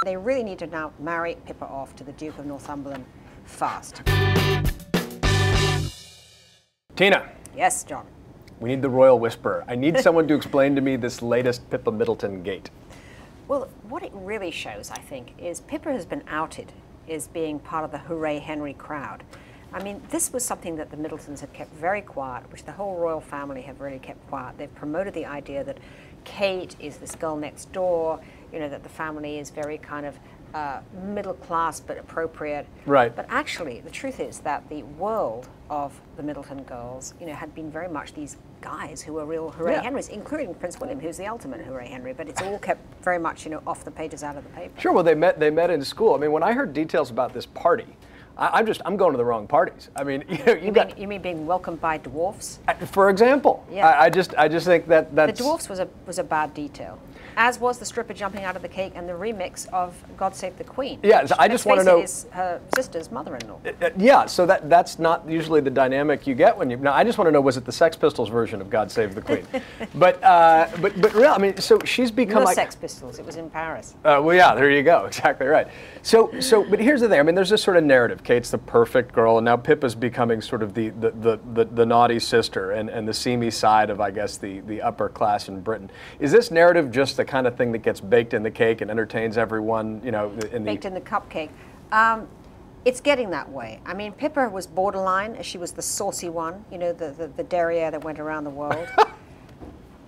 They really need to now marry Pippa off to the Duke of Northumberland fast. Tina. Yes, John. We need the royal whisperer. I need someone to explain to me this latest Pippa Middleton gate. Well, what it really shows, I think, is Pippa has been outed as being part of the Hooray Henry crowd. I mean, this was something that the Middletons had kept very quiet, which the whole royal family have really kept quiet. They've promoted the idea that Kate is this girl next door, you know, that the family is very kind of middle class but appropriate. Right. But actually, the truth is that the world of the Middleton girls, you know, had been very much these guys who were real Hooray Henrys, including Prince William, who's the ultimate Hooray Henry. But it's all kept very much, you know, off the pages, out of the paper. Sure. Well, they met in school. I mean, when I heard details about this party, I'm going to the wrong parties. I mean, you mean being welcomed by dwarves? For example, yeah. I just think that the dwarfs was a bad detail, as was the stripper jumping out of the cake and the remix of God Save the Queen. Yeah, so I just want to know. Is her sister's mother-in-law. Yeah, so that's not usually the dynamic you get when you. Now, I just want to know, was it the Sex Pistols version of God Save the Queen? but real. I mean, so she's become like Sex Pistols. It was in Paris. Well, yeah, there you go. Exactly right. So, but here's the thing. I mean, there's this sort of narrative. Kate's the perfect girl, and now Pippa's becoming sort of the naughty sister and the seamy side of, I guess, the upper class in Britain. Is this narrative just the kind of thing that gets baked in the cake and entertains everyone, you know, baked in the cupcake? It's getting that way. I mean, Pippa was borderline. She was the saucy one, you know, the derriere that went around the world.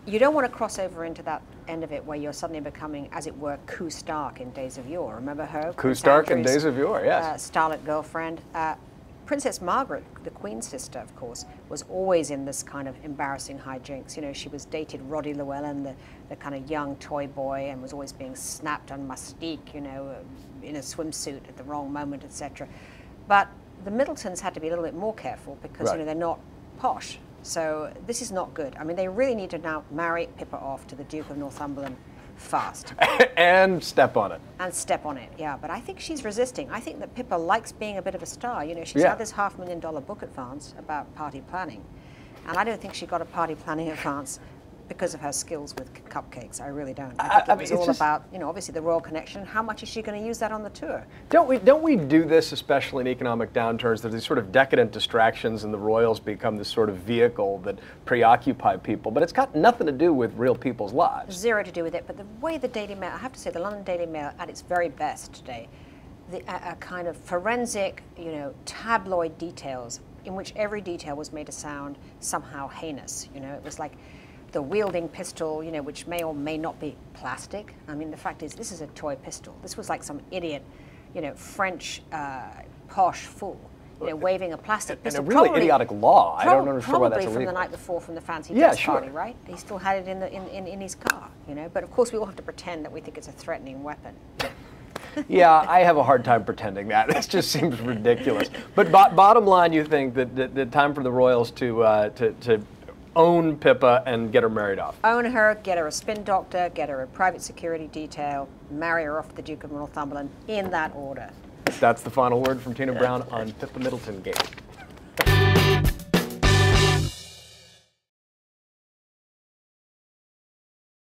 You don't want to cross over into that end of it where you're suddenly becoming, as it were, Coo Stark in Days of Yore. Remember her? Coo Stark in Days of Yore, yes. Starlet girlfriend. Princess Margaret, the Queen's sister, of course, was always in this kind of embarrassing hijinks. You know, she was dated Roddy Llewellyn, the kind of young toy boy, and was always being snapped on Mustique, you know, in a swimsuit at the wrong moment, etc. But the Middletons had to be a little bit more careful because, you know, they're not posh. So this is not good. I mean, they really need to now marry Pippa off to the Duke of Northumberland fast. And step on it. And step on it, yeah. But I think she's resisting. I think that Pippa likes being a bit of a star. You know, she's had this $500,000 book advance about party planning. And I don't think she got a party planning advance because of her skills with cupcakes. I really don't. I think it was all about, you know, obviously the royal connection. How much is she going to use that on the tour? Don't we do this, especially in economic downturns? There's these sort of decadent distractions, and the royals become this sort of vehicle that preoccupy people. But it's got nothing to do with real people's lives. Zero to do with it. But the way the Daily Mail, I have to say, the London Daily Mail at its very best today, a kind of forensic, you know, tabloid details in which every detail was made to sound somehow heinous. You know, it was like the wielding pistol, you know, which may or may not be plastic. I mean, the fact is, this is a toy pistol. This was like some idiot, you know, French posh fool, you know, waving a plastic pistol. And a really idiotic law. I don't understand why that's illegal. Probably from the night before from the fancy dress party, right? He still had it in his car, you know. But of course, we all have to pretend that we think it's a threatening weapon. Yeah, I have a hard time pretending that. This just seems ridiculous. But bottom line, you think that the time for the royals to own Pippa and get her married off? Own her, get her a spin doctor, get her a private security detail, marry her off to the Duke of Northumberland in that order. That's the final word from Tina Brown on Pippa Middleton Gate.